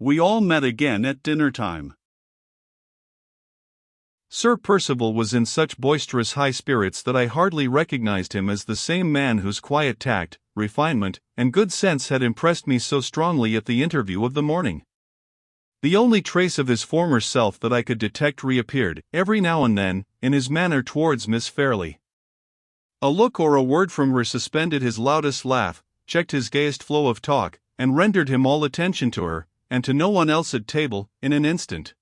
We all met again at dinner time. Sir Percival was in such boisterous high spirits that I hardly recognized him as the same man whose quiet tact, refinement, and good sense had impressed me so strongly at the interview of the morning. The only trace of his former self that I could detect reappeared, every now and then, in his manner towards Miss Fairlie. A look or a word from her suspended his loudest laugh, checked his gayest flow of talk, and rendered him all attention to her, and to no one else at table, in an instant.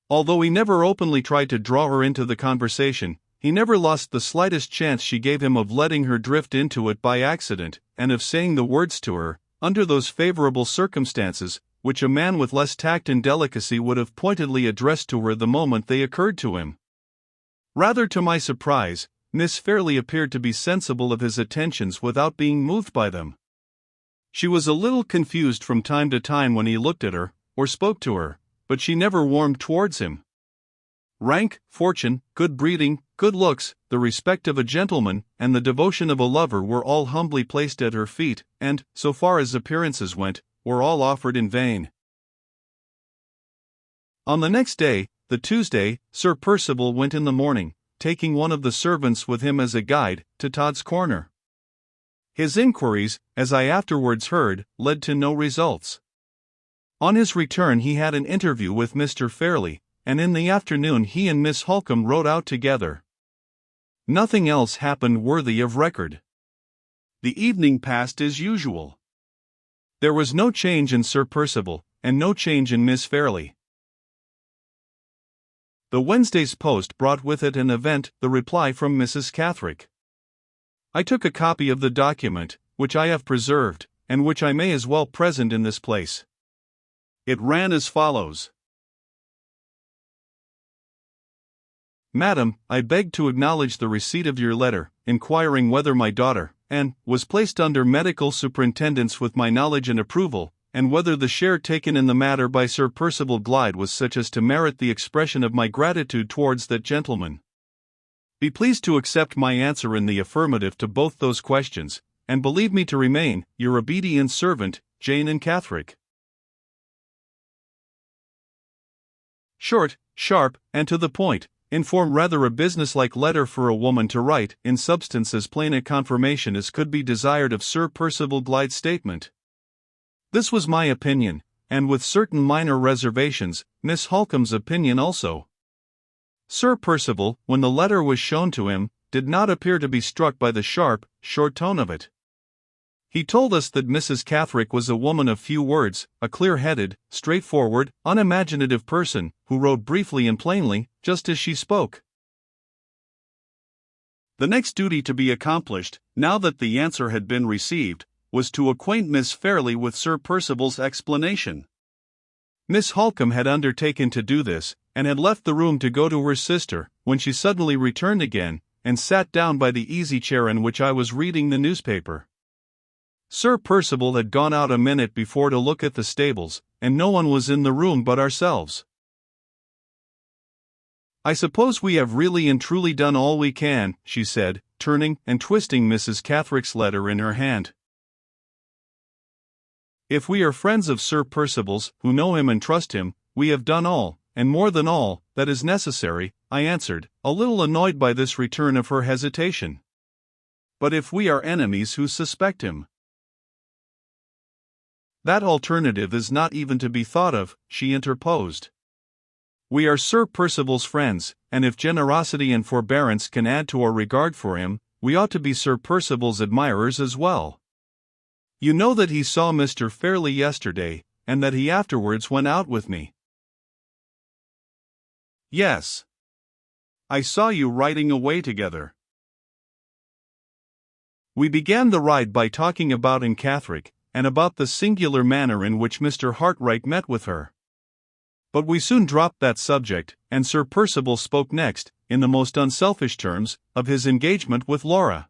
Although he never openly tried to draw her into the conversation, he never lost the slightest chance she gave him of letting her drift into it by accident, and of saying the words to her, under those favorable circumstances, which a man with less tact and delicacy would have pointedly addressed to her the moment they occurred to him. Rather to my surprise, Miss Fairlie appeared to be sensible of his attentions without being moved by them. She was a little confused from time to time when he looked at her, or spoke to her, but she never warmed towards him. Rank, fortune, good breeding, good looks, the respect of a gentleman, and the devotion of a lover were all humbly placed at her feet, and, so far as appearances went, were all offered in vain. On the next day, the Tuesday, Sir Percival went in the morning, taking one of the servants with him as a guide, to Todd's Corner. His inquiries, as I afterwards heard, led to no results. On his return he had an interview with Mr. Fairlie, and in the afternoon he and Miss Holcombe rode out together. Nothing else happened worthy of record. The evening passed as usual. There was no change in Sir Percival, and no change in Miss Fairlie. The Wednesday's post brought with it an event, the reply from Mrs. Catherick. I took a copy of the document, which I have preserved, and which I may as well present in this place. It ran as follows. Madam, I beg to acknowledge the receipt of your letter, inquiring whether my daughter, Anne, was placed under medical superintendence with my knowledge and approval, and whether the share taken in the matter by Sir Percival Glyde was such as to merit the expression of my gratitude towards that gentleman. Be pleased to accept my answer in the affirmative to both those questions, and believe me to remain, your obedient servant, Jane and Catherick. Short, sharp, and to the point, in form rather a businesslike letter for a woman to write, in substance as plain a confirmation as could be desired of Sir Percival Glyde's statement. This was my opinion, and with certain minor reservations, Miss Holcombe's opinion also. Sir Percival, when the letter was shown to him, did not appear to be struck by the sharp, short tone of it. He told us that Mrs. Catherick was a woman of few words, a clear-headed, straightforward, unimaginative person, who wrote briefly and plainly, just as she spoke. The next duty to be accomplished, now that the answer had been received, was to acquaint Miss Fairlie with Sir Percival's explanation. Miss Holcombe had undertaken to do this, and had left the room to go to her sister, when she suddenly returned again, and sat down by the easy-chair in which I was reading the newspaper. Sir Percival had gone out a minute before to look at the stables, and no one was in the room but ourselves. I suppose we have really and truly done all we can, she said, turning and twisting Mrs. Catherick's letter in her hand. If we are friends of Sir Percival's, who know him and trust him, we have done all, and more than all, that is necessary, I answered, a little annoyed by this return of her hesitation. But if we are enemies who suspect him? That alternative is not even to be thought of, she interposed. We are Sir Percival's friends, and if generosity and forbearance can add to our regard for him, we ought to be Sir Percival's admirers as well. You know that he saw Mr. Fairlie yesterday, and that he afterwards went out with me. Yes. I saw you riding away together. We began the ride by talking about Anne Catherick, and about the singular manner in which Mr. Hartright met with her. But we soon dropped that subject, and Sir Percival spoke next, in the most unselfish terms, of his engagement with Laura.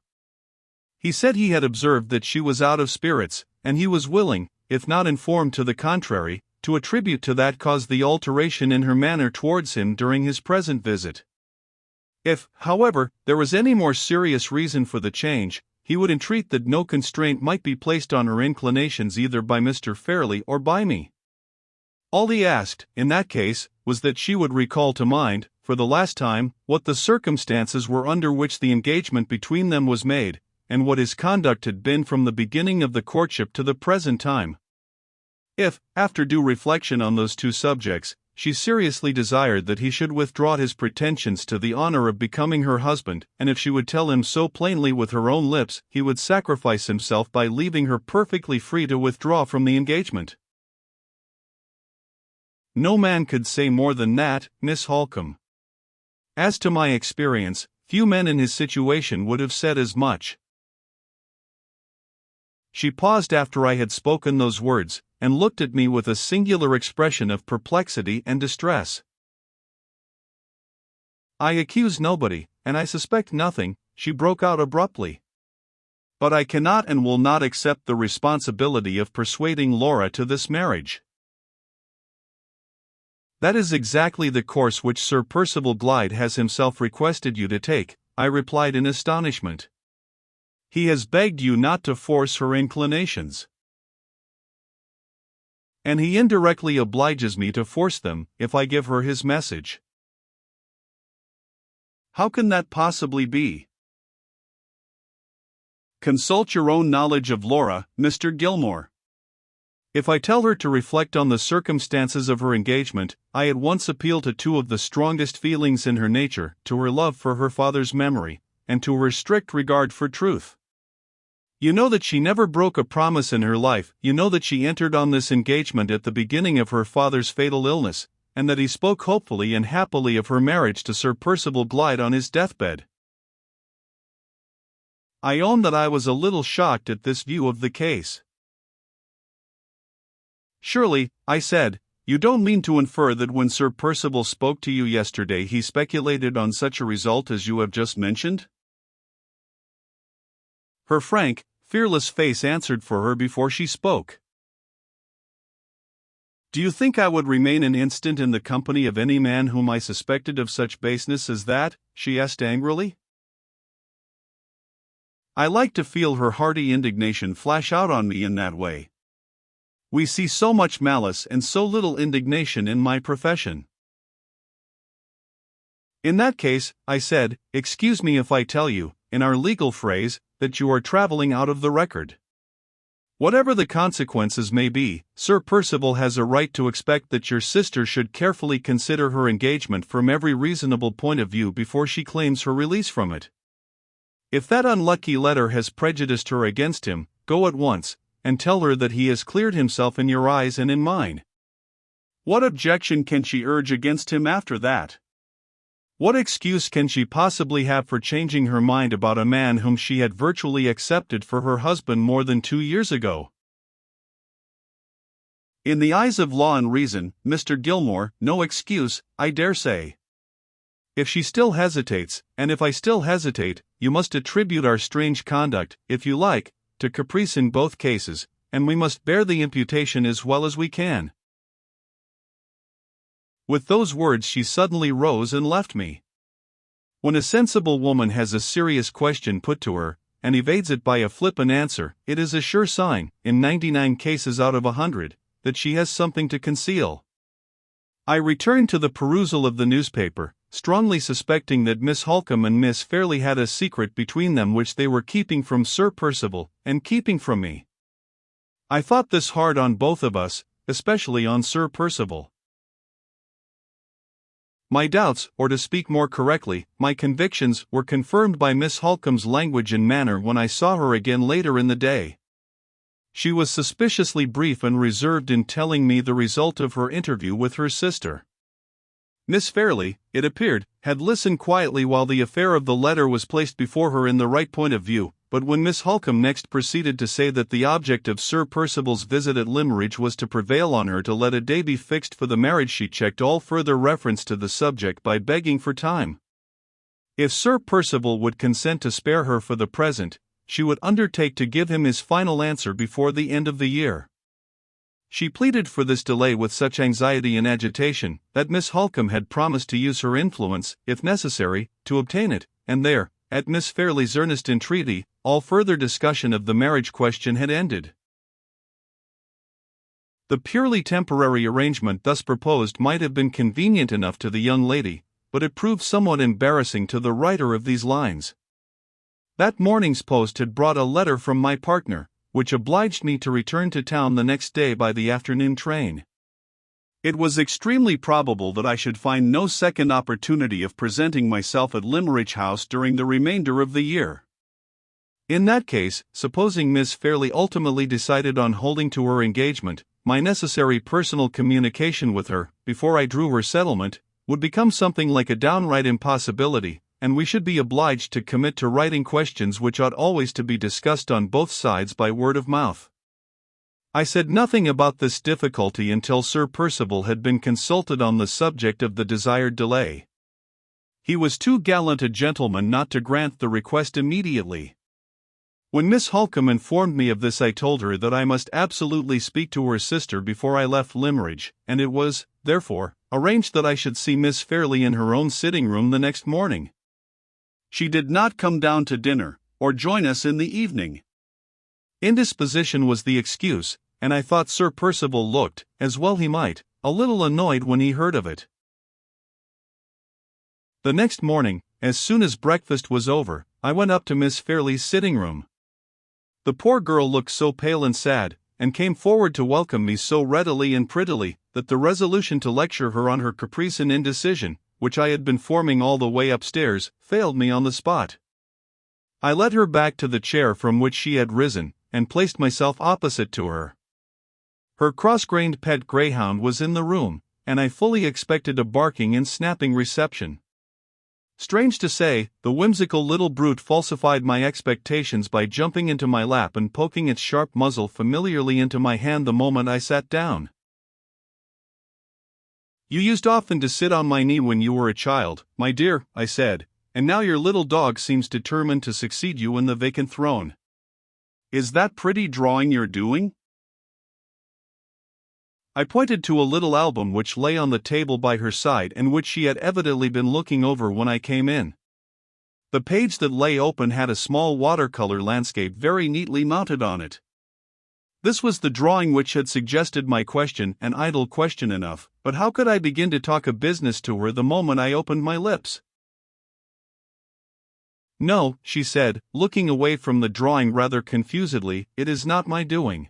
He said he had observed that she was out of spirits, and he was willing, if not informed to the contrary, to attribute to that cause the alteration in her manner towards him during his present visit. If, however, there was any more serious reason for the change, he would entreat that no constraint might be placed on her inclinations either by Mr. Fairlie or by me. All he asked, in that case, was that she would recall to mind, for the last time, what the circumstances were under which the engagement between them was made, and what his conduct had been from the beginning of the courtship to the present time. If, after due reflection on those two subjects, she seriously desired that he should withdraw his pretensions to the honor of becoming her husband, and if she would tell him so plainly with her own lips, he would sacrifice himself by leaving her perfectly free to withdraw from the engagement. No man could say more than that, Miss Holcomb. As to my experience, few men in his situation would have said as much. She paused after I had spoken those words, and looked at me with a singular expression of perplexity and distress. "I accuse nobody, and I suspect nothing," she broke out abruptly. "But I cannot and will not accept the responsibility of persuading Laura to this marriage." "That is exactly the course which Sir Percival Glyde has himself requested you to take," I replied in astonishment. "He has begged you not to force her inclinations. And he indirectly obliges me to force them, if I give her his message." "How can that possibly be?" "Consult your own knowledge of Laura, Mr. Gilmore. If I tell her to reflect on the circumstances of her engagement, I at once appeal to two of the strongest feelings in her nature, to her love for her father's memory, and to her strict regard for truth. You know that she never broke a promise in her life, you know that she entered on this engagement at the beginning of her father's fatal illness, and that he spoke hopefully and happily of her marriage to Sir Percival Glyde on his deathbed." I own that I was a little shocked at this view of the case. "Surely," I said, "you don't mean to infer that when Sir Percival spoke to you yesterday he speculated on such a result as you have just mentioned?" Her frank, fearless face answered for her before she spoke. "Do you think I would remain an instant in the company of any man whom I suspected of such baseness as that?" she asked angrily. I liked to feel her hearty indignation flash out on me in that way. We see so much malice and so little indignation in my profession. "In that case," I said, "excuse me if I tell you, in our legal phrase, that you are traveling out of the record. Whatever the consequences may be, Sir Percival has a right to expect that your sister should carefully consider her engagement from every reasonable point of view before she claims her release from it. If that unlucky letter has prejudiced her against him, go at once, and tell her that he has cleared himself in your eyes and in mine. What objection can she urge against him after that? What excuse can she possibly have for changing her mind about a man whom she had virtually accepted for her husband more than 2 years ago? In the eyes of law and reason, Mr. Gilmore, no excuse, I dare say. If she still hesitates, and if I still hesitate, you must attribute our strange conduct, if you like, to caprice in both cases, and we must bear the imputation as well as we can." With those words she suddenly rose and left me. When a sensible woman has a serious question put to her, and evades it by a flippant answer, it is a sure sign, in 99 cases out of 100, that she has something to conceal. I returned to the perusal of the newspaper, strongly suspecting that Miss Holcomb and Miss Fairley had a secret between them which they were keeping from Sir Percival, and keeping from me. I thought this hard on both of us, especially on Sir Percival. My doubts, or to speak more correctly, my convictions, were confirmed by Miss Holcomb's language and manner when I saw her again later in the day. She was suspiciously brief and reserved in telling me the result of her interview with her sister. Miss Fairley, it appeared, had listened quietly while the affair of the letter was placed before her in the right point of view, but when Miss Holcomb next proceeded to say that the object of Sir Percival's visit at Limmeridge was to prevail on her to let a day be fixed for the marriage, she checked all further reference to the subject by begging for time. If Sir Percival would consent to spare her for the present, she would undertake to give him his final answer before the end of the year. She pleaded for this delay with such anxiety and agitation, that Miss Holcomb had promised to use her influence, if necessary, to obtain it, and there, at Miss Fairley's earnest entreaty, all further discussion of the marriage question had ended. The purely temporary arrangement thus proposed might have been convenient enough to the young lady, but it proved somewhat embarrassing to the writer of these lines. That morning's post had brought a letter from my partner, which obliged me to return to town the next day by the afternoon train. It was extremely probable that I should find no second opportunity of presenting myself at Limmeridge House during the remainder of the year. In that case, supposing Miss Fairley ultimately decided on holding to her engagement, my necessary personal communication with her, before I drew her settlement, would become something like a downright impossibility, and we should be obliged to commit to writing questions which ought always to be discussed on both sides by word of mouth. I said nothing about this difficulty until Sir Percival had been consulted on the subject of the desired delay. He was too gallant a gentleman not to grant the request immediately. When Miss Holcombe informed me of this, I told her that I must absolutely speak to her sister before I left Limmeridge, and it was, therefore, arranged that I should see Miss Fairley in her own sitting room the next morning. She did not come down to dinner, or join us in the evening. Indisposition was the excuse, and I thought Sir Percival looked, as well he might, a little annoyed when he heard of it. The next morning, as soon as breakfast was over, I went up to Miss Fairley's sitting room. The poor girl looked so pale and sad, and came forward to welcome me so readily and prettily, that the resolution to lecture her on her caprice and indecision, which I had been forming all the way upstairs, failed me on the spot. I led her back to the chair from which she had risen, and placed myself opposite to her. Her cross-grained pet greyhound was in the room, and I fully expected a barking and snapping reception. Strange to say, the whimsical little brute falsified my expectations by jumping into my lap and poking its sharp muzzle familiarly into my hand the moment I sat down. "You used often to sit on my knee when you were a child, my dear," I said, "and now your little dog seems determined to succeed you in the vacant throne. Is that pretty drawing you're doing?" I pointed to a little album which lay on the table by her side and which she had evidently been looking over when I came in. The page that lay open had a small watercolor landscape very neatly mounted on it. This was the drawing which had suggested my question, an idle question enough, but how could I begin to talk of business to her the moment I opened my lips? "No," she said, looking away from the drawing rather confusedly, "it is not my doing."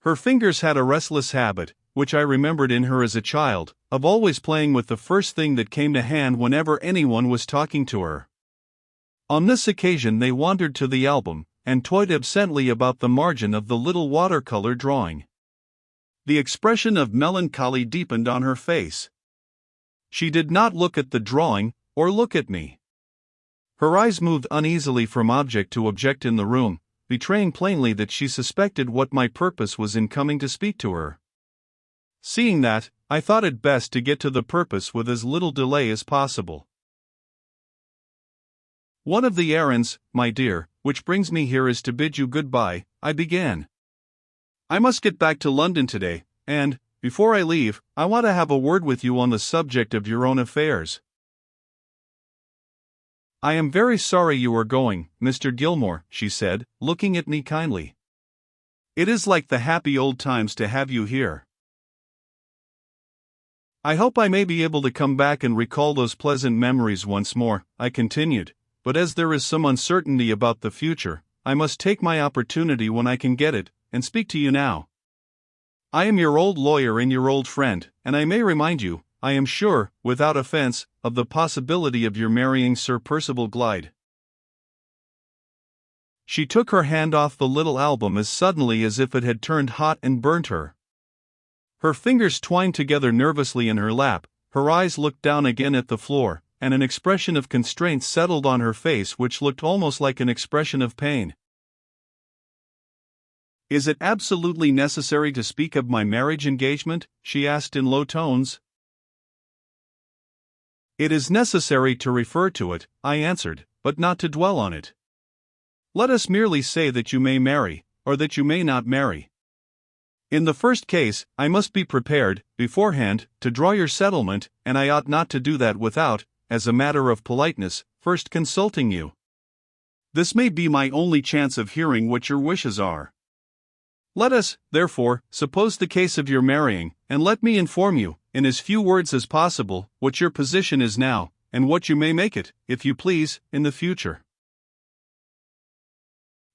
Her fingers had a restless habit, which I remembered in her as a child, of always playing with the first thing that came to hand whenever anyone was talking to her. On this occasion they wandered to the album, and toyed absently about the margin of the little watercolor drawing. The expression of melancholy deepened on her face. She did not look at the drawing, or look at me. Her eyes moved uneasily from object to object in the room, betraying plainly that she suspected what my purpose was in coming to speak to her. Seeing that, I thought it best to get to the purpose with as little delay as possible. "One of the errands, my dear, which brings me here is to bid you good-bye," I began. "I must get back to London today, and, before I leave, I want to have a word with you on the subject of your own affairs." "I am very sorry you are going, Mr. Gilmore," she said, looking at me kindly. "It is like the happy old times to have you here." "I hope I may be able to come back and recall those pleasant memories once more," I continued, "but as there is some uncertainty about the future, I must take my opportunity when I can get it, and speak to you now. I am your old lawyer and your old friend, and I may remind you, I am sure, without offense, of the possibility of your marrying Sir Percival Glyde." She took her hand off the little album as suddenly as if it had turned hot and burnt her. Her fingers twined together nervously in her lap, her eyes looked down again at the floor, and an expression of constraint settled on her face which looked almost like an expression of pain. "Is it absolutely necessary to speak of my marriage engagement?" she asked in low tones. "It is necessary to refer to it," I answered, "but not to dwell on it. Let us merely say that you may marry, or that you may not marry. In the first case, I must be prepared, beforehand, to draw your settlement, and I ought not to do that without, as a matter of politeness, first consulting you. This may be my only chance of hearing what your wishes are. Let us, therefore, suppose the case of your marrying, and let me inform you, in as few words as possible, what your position is now, and what you may make it, if you please, in the future.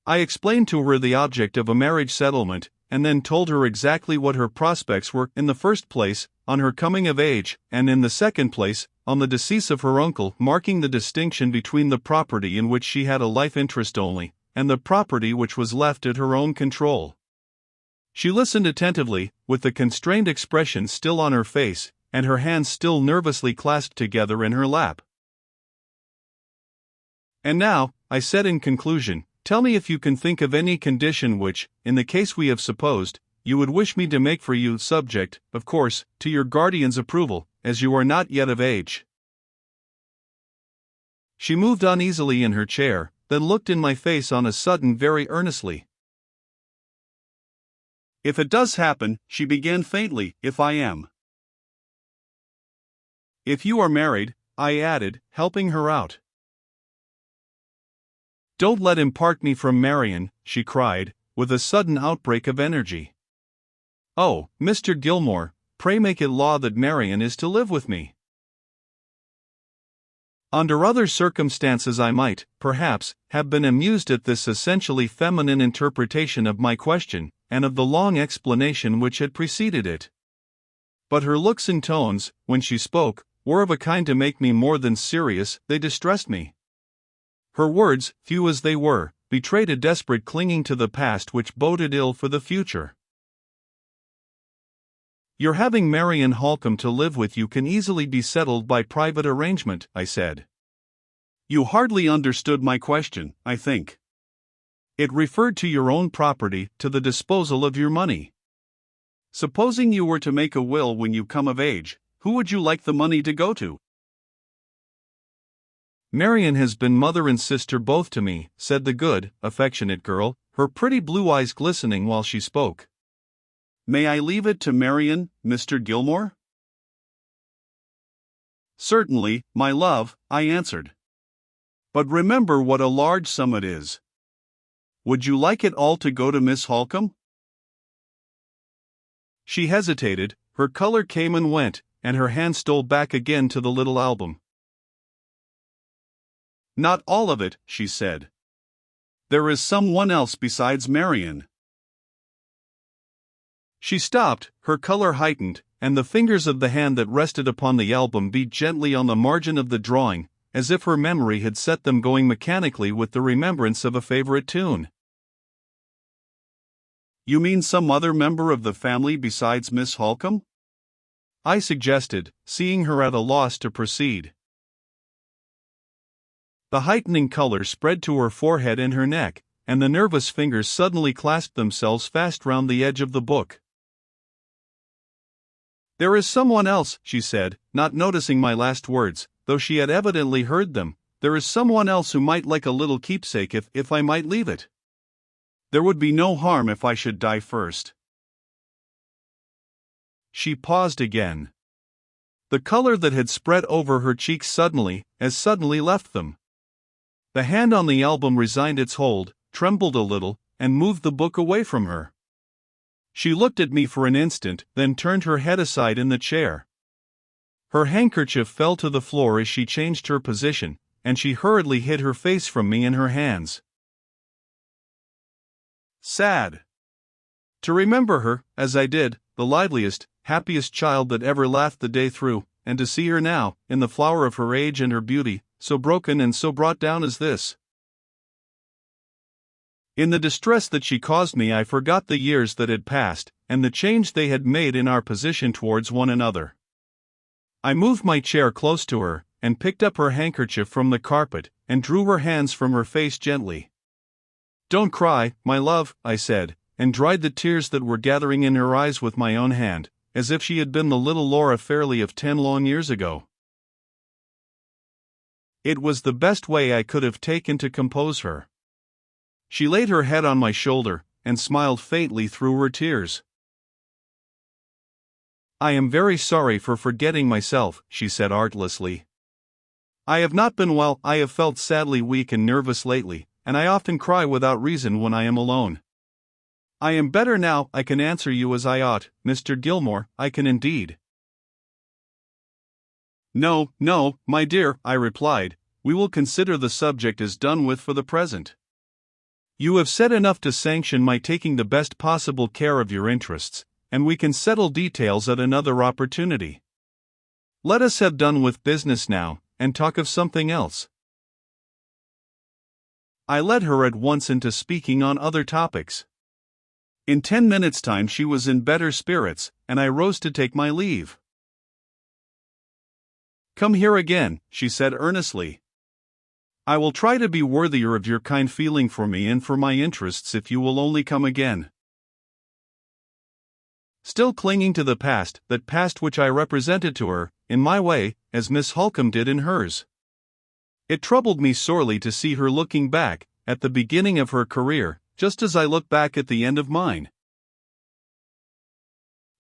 I explained to her the object of a marriage settlement, and then told her exactly what her prospects were, in the first place, on her coming of age, and in the second place, on the decease of her uncle, marking the distinction between the property in which she had a life interest only, and the property which was left at her own control. She listened attentively, with the constrained expression still on her face, and her hands still nervously clasped together in her lap. And now, I said in conclusion, tell me if you can think of any condition which, in the case we have supposed, you would wish me to make for you, subject, of course, to your guardian's approval, as you are not yet of age. She moved uneasily in her chair, then looked in my face on a sudden very earnestly. If it does happen, she began faintly, if I am. If you are married, I added, helping her out. Don't let him part me from Marion, she cried, with a sudden outbreak of energy. Oh, Mr. Gilmore, pray make it law that Marion is to live with me. Under other circumstances I might, perhaps, have been amused at this essentially feminine interpretation of my question, and of the long explanation which had preceded it. But her looks and tones, when she spoke, were of a kind to make me more than serious, they distressed me. Her words, few as they were, betrayed a desperate clinging to the past which boded ill for the future. Your having Marion Holcomb to live with you can easily be settled by private arrangement, I said. You hardly understood my question, I think. It referred to your own property, to the disposal of your money. Supposing you were to make a will when you come of age, who would you like the money to go to? Marion has been mother and sister both to me, said the good, affectionate girl, her pretty blue eyes glistening while she spoke. May I leave it to Marion, Mr. Gilmore? Certainly, my love, I answered. But remember what a large sum it is. Would you like it all to go to Miss Holcomb? She hesitated, her color came and went, and her hand stole back again to the little album. Not all of it, she said. There is someone else besides Marion. She stopped, her color heightened, and the fingers of the hand that rested upon the album beat gently on the margin of the drawing, as if her memory had set them going mechanically with the remembrance of a favorite tune. You mean some other member of the family besides Miss Holcomb? I suggested, seeing her at a loss to proceed. The heightening color spread to her forehead and her neck, and the nervous fingers suddenly clasped themselves fast round the edge of the book. There is someone else, she said, not noticing my last words, though she had evidently heard them. There is someone else who might like a little keepsake if I might leave it. There would be no harm if I should die first. She paused again. The color that had spread over her cheeks suddenly left them. The hand on the album resigned its hold, trembled a little, and moved the book away from her. She looked at me for an instant, then turned her head aside in the chair. Her handkerchief fell to the floor as she changed her position, and she hurriedly hid her face from me in her hands. Sad. To remember her, as I did, the liveliest, happiest child that ever laughed the day through, and to see her now, in the flower of her age and her beauty, so broken and so brought down as this. In the distress that she caused me, I forgot the years that had passed, and the change they had made in our position towards one another. I moved my chair close to her, and picked up her handkerchief from the carpet, and drew her hands from her face gently. Don't cry, my love, I said, and dried the tears that were gathering in her eyes with my own hand, as if she had been the little Laura Fairley of 10 long years ago. It was the best way I could have taken to compose her. She laid her head on my shoulder, and smiled faintly through her tears. I am very sorry for forgetting myself, she said artlessly. I have not been well. I have felt sadly weak and nervous lately, and I often cry without reason when I am alone. I am better now, I can answer you as I ought, Mr. Gilmore, I can indeed. No, no, my dear, I replied, we will consider the subject as done with for the present. You have said enough to sanction my taking the best possible care of your interests, and we can settle details at another opportunity. Let us have done with business now, and talk of something else. I led her at once into speaking on other topics. In 10 minutes' time she was in better spirits, and I rose to take my leave. Come here again, she said earnestly. I will try to be worthier of your kind feeling for me and for my interests if you will only come again. Still clinging to the past, that past which I represented to her, in my way, as Miss Holcombe did in hers. It troubled me sorely to see her looking back, at the beginning of her career, just as I look back at the end of mine.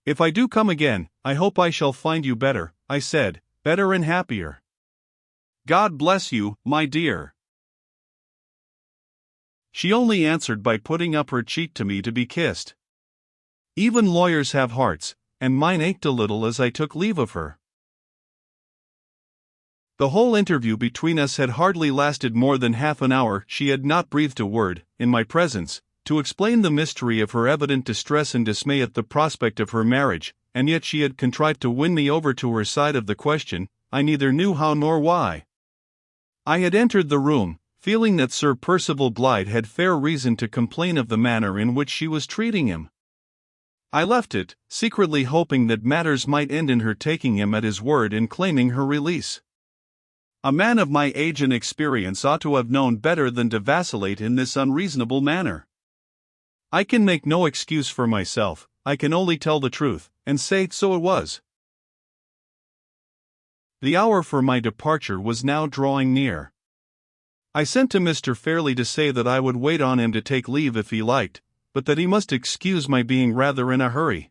If I do come again, I hope I shall find you better, I said, better and happier. God bless you, my dear. She only answered by putting up her cheek to me to be kissed. Even lawyers have hearts, and mine ached a little as I took leave of her. The whole interview between us had hardly lasted more than half an hour. She had not breathed a word, in my presence, to explain the mystery of her evident distress and dismay at the prospect of her marriage, and yet she had contrived to win me over to her side of the question, I neither knew how nor why. I had entered the room, feeling that Sir Percival Glyde had fair reason to complain of the manner in which she was treating him. I left it, secretly hoping that matters might end in her taking him at his word and claiming her release. A man of my age and experience ought to have known better than to vacillate in this unreasonable manner. I can make no excuse for myself, I can only tell the truth, and say so it was. The hour for my departure was now drawing near. I sent to Mr. Fairley to say that I would wait on him to take leave if he liked, but that he must excuse my being rather in a hurry.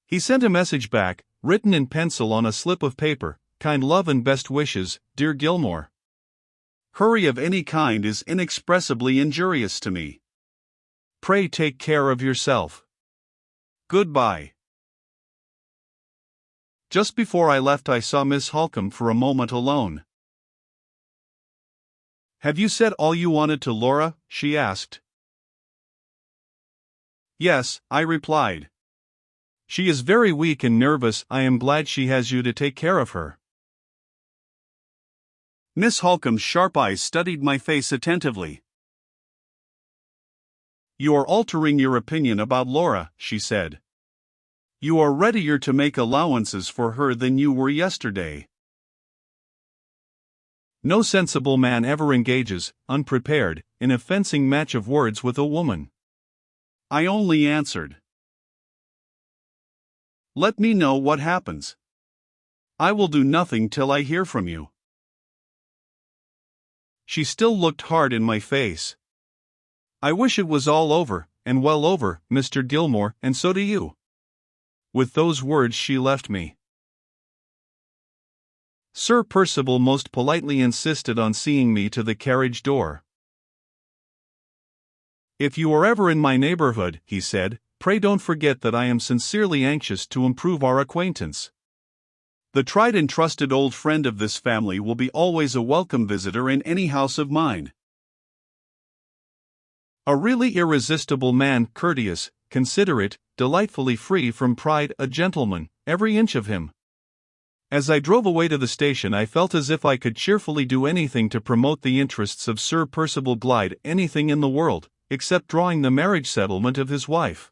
He sent a message back, written in pencil on a slip of paper, kind love and best wishes, dear Gilmore. Hurry of any kind is inexpressibly injurious to me. Pray take care of yourself. Goodbye. Just before I left I saw Miss Holcombe for a moment alone. Have you said all you wanted to Laura? She asked. Yes, I replied. She is very weak and nervous. I am glad she has you to take care of her. Miss Holcombe's sharp eyes studied my face attentively. You are altering your opinion about Laura, she said. You are readier to make allowances for her than you were yesterday. No sensible man ever engages, unprepared, in a fencing match of words with a woman. I only answered. Let me know what happens. I will do nothing till I hear from you. She still looked hard in my face. I wish it was all over, and well over, Mr. Gilmore, and so do you. With those words she left me. Sir Percival most politely insisted on seeing me to the carriage door. If you are ever in my neighborhood, he said, pray don't forget that I am sincerely anxious to improve our acquaintance. The tried and trusted old friend of this family will be always a welcome visitor in any house of mine. A really irresistible man, courteous, considerate, delightfully free from pride, a gentleman, every inch of him. As I drove away to the station I felt as if I could cheerfully do anything to promote the interests of Sir Percival Glyde, anything in the world, except drawing the marriage settlement of his wife.